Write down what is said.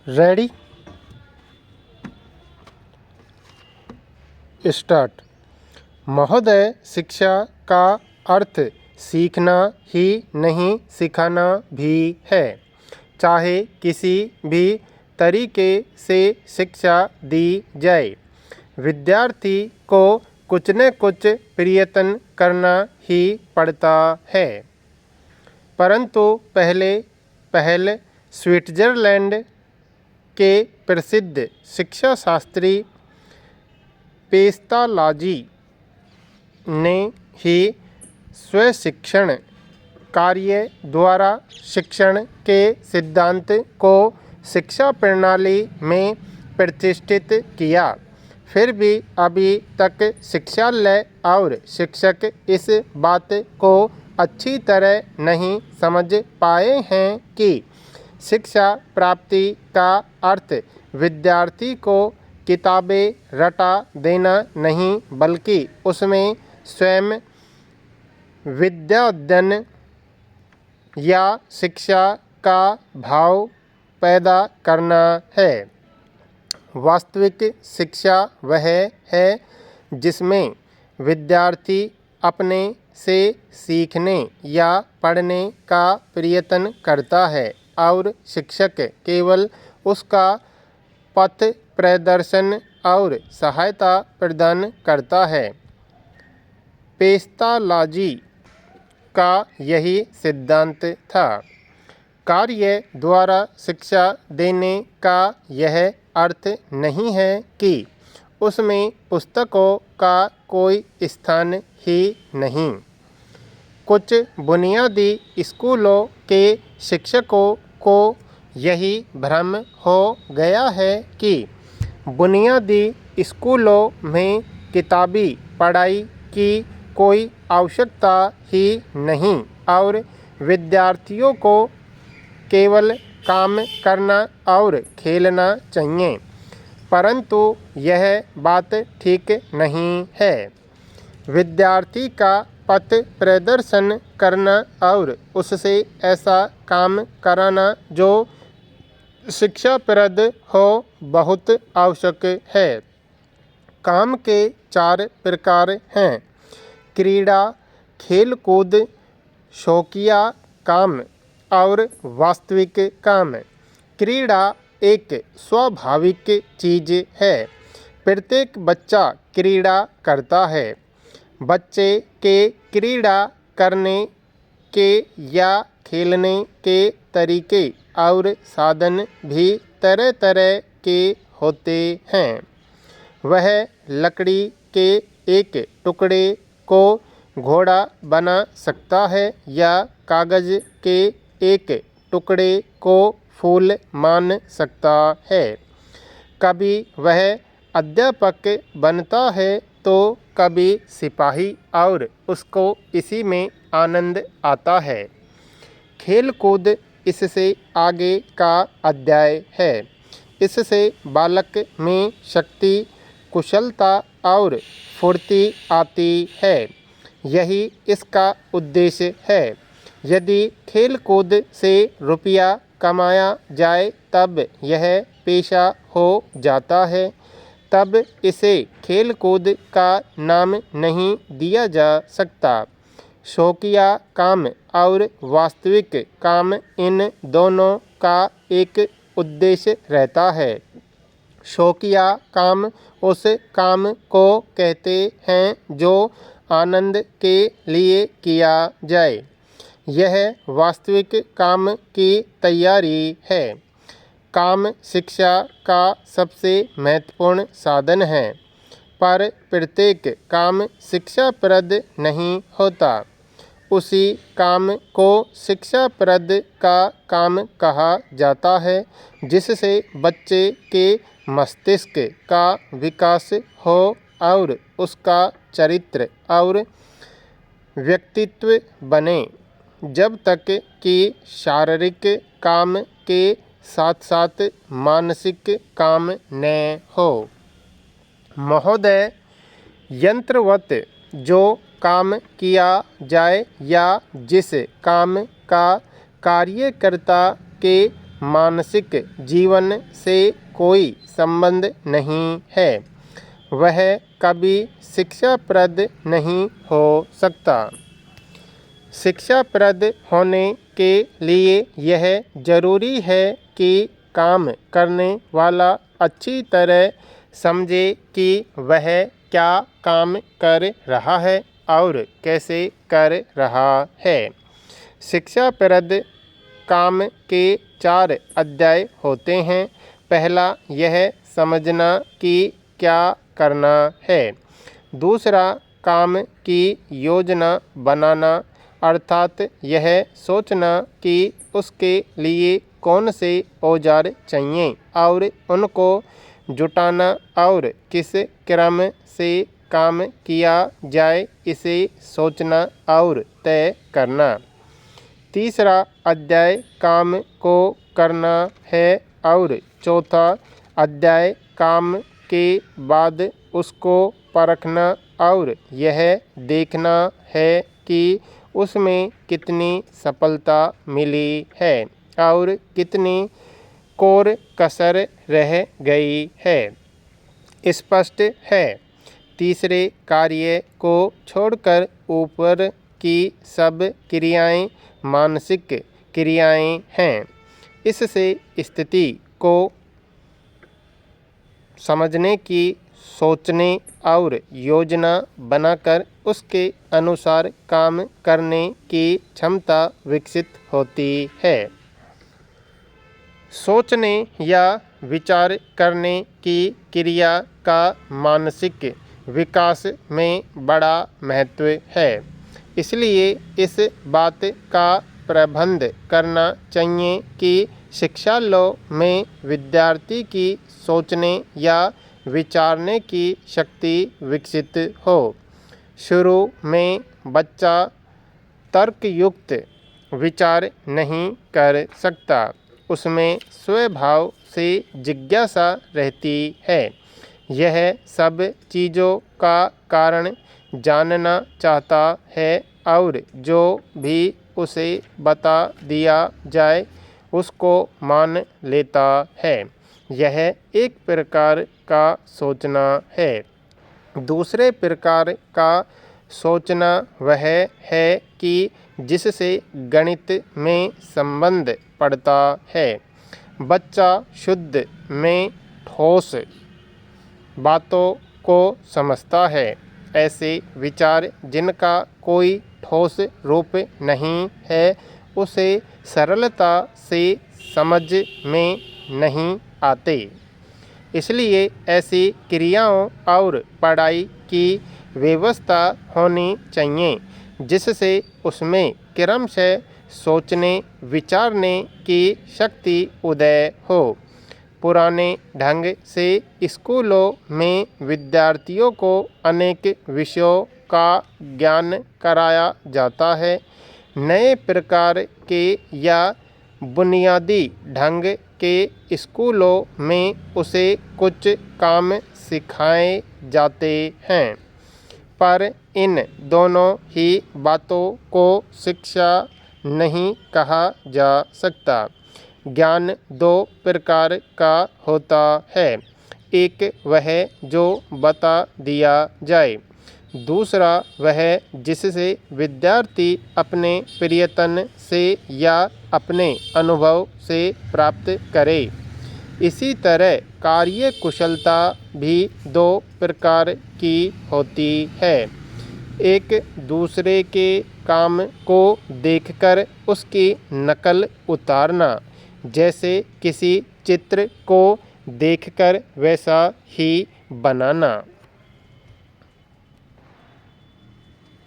Ready start. महोदय, शिक्षा का अर्थ सीखना ही नहीं सिखाना भी है। चाहे किसी भी तरीके से शिक्षा दी जाए, विद्यार्थी को कुछ न कुछ प्रयत्न करना ही पड़ता है। परंतु पहल स्विट्जरलैंड के प्रसिद्ध शिक्षाशास्त्री पेस्तालाजी ने ही स्वशिक्षण कार्य द्वारा शिक्षण के सिद्धांत को शिक्षा प्रणाली में प्रतिष्ठित किया। फिर भी अभी तक शिक्षालय और शिक्षक इस बात को अच्छी तरह नहीं समझ पाए हैं कि शिक्षा प्राप्ति का अर्थ विद्यार्थी को किताबें रटा देना नहीं, बल्कि उसमें स्वयं विद्याध्ययन या शिक्षा का भाव पैदा करना है। वास्तविक शिक्षा वह है जिसमें विद्यार्थी अपने से सीखने या पढ़ने का प्रयत्न करता है और शिक्षक केवल उसका पथ प्रदर्शन और सहायता प्रदान करता है। पेस्तालाजी का यही सिद्धांत था। कार्य द्वारा शिक्षा देने का यह अर्थ नहीं है कि उसमें पुस्तकों का कोई स्थान ही नहीं। कुछ बुनियादी स्कूलों के शिक्षकों को यही भ्रम हो गया है कि बुनियादी स्कूलों में किताबी पढ़ाई की कोई आवश्यकता ही नहीं और विद्यार्थियों को केवल काम करना और खेलना चाहिए। परंतु यह बात ठीक नहीं है। विद्यार्थी का पथ प्रदर्शन करना और उससे ऐसा काम कराना जो शिक्षाप्रद हो बहुत आवश्यक है। काम के 4 प्रकार हैं: क्रीड़ा, खेलकूद, शौकिया काम और वास्तविक काम। क्रीड़ा एक स्वाभाविक चीज़ है। प्रत्येक बच्चा क्रीड़ा करता है। बच्चे के क्रीड़ा करने के या खेलने के तरीके और साधन भी तरह तरह के होते हैं। वह लकड़ी के एक टुकड़े को घोड़ा बना सकता है या कागज़ के एक टुकड़े को फूल मान सकता है। कभी वह अध्यापक बनता है तो कभी सिपाही और उसको इसी में आनंद आता है। खेलकूद इससे आगे का अध्याय है। इससे बालक में शक्ति, कुशलता और फुर्ती आती है। यही इसका उद्देश्य है। यदि खेलकूद से रुपया कमाया जाए तब यह पेशा हो जाता है। तब इसे खेलकूद का नाम नहीं दिया जा सकता। शौकिया काम और वास्तविक काम, इन दोनों का एक उद्देश्य रहता है। शौकिया काम उस काम को कहते हैं जो आनंद के लिए किया जाए। यह वास्तविक काम की तैयारी है। काम शिक्षा का सबसे महत्वपूर्ण साधन है, पर प्रत्येक काम शिक्षाप्रद नहीं होता। उसी काम को शिक्षाप्रद का काम कहा जाता है जिससे बच्चे के मस्तिष्क का विकास हो और उसका चरित्र और व्यक्तित्व बने। जब तक कि शारीरिक काम के साथ साथ मानसिक काम न हो। महोदय, यंत्रवत जो काम किया जाए या जिस काम का कार्यकर्ता के मानसिक जीवन से कोई संबंध नहीं है, वह कभी शिक्षाप्रद नहीं हो सकता। शिक्षाप्रद होने के लिए यह जरूरी है कि काम करने वाला अच्छी तरह समझे कि वह क्या काम कर रहा है और कैसे कर रहा है। शिक्षाप्रद काम के 4 अध्याय होते हैं। पहला यह समझना कि क्या करना है। दूसरा काम की योजना बनाना, अर्थात यह सोचना कि उसके लिए कौन से औजार चाहिए और उनको जुटाना और किस क्रम से काम किया जाए इसे सोचना और तय करना। तीसरा अध्याय काम को करना है और चौथा अध्याय काम के बाद उसको परखना और यह देखना है कि उसमें कितनी सफलता मिली है और कितनी कोर कसर रह गई है। स्पष्ट है, तीसरे कार्य को छोड़कर ऊपर की सब क्रियाएं मानसिक क्रियाएं हैं। इससे स्थिति को समझने की, सोचने और योजना बनाकर उसके अनुसार काम करने की क्षमता विकसित होती है। सोचने या विचार करने की क्रिया का मानसिक विकास में बड़ा महत्व है। इसलिए इस बात का प्रबंध करना चाहिए कि शिक्षालय में विद्यार्थी की सोचने या विचारने की शक्ति विकसित हो। शुरू में बच्चा तर्कयुक्त विचार नहीं कर सकता, उसमें स्वभाव से जिज्ञासा रहती है। यह सब चीज़ों का कारण जानना चाहता है और जो भी उसे बता दिया जाए उसको मान लेता है। यह एक प्रकार का सोचना है। दूसरे प्रकार का सोचना वह है कि जिससे गणित में संबंध पड़ता है। बच्चा शुद्ध में ठोस बातों को समझता है। ऐसे विचार जिनका कोई ठोस रूप नहीं है उसे सरलता से समझ में नहीं आते। इसलिए ऐसी क्रियाओं और पढ़ाई की व्यवस्था होनी चाहिए जिससे उसमें क्रमशः सोचने विचारने की शक्ति उदय हो। पुराने ढंग से स्कूलों में विद्यार्थियों को अनेक विषयों का ज्ञान कराया जाता है। नए प्रकार के या बुनियादी ढंग के स्कूलों में उसे कुछ काम सिखाए जाते हैं, पर इन दोनों ही बातों को शिक्षा नहीं कहा जा सकता। ज्ञान 2 प्रकार का होता है। एक वह जो बता दिया जाए, दूसरा वह जिससे विद्यार्थी अपने प्रयत्न से या अपने अनुभव से प्राप्त करे। इसी तरह कार्य कुशलता भी 2 प्रकार की होती है। एक दूसरे के काम को देखकर उसकी नकल उतारना, जैसे किसी चित्र को देखकर वैसा ही बनाना।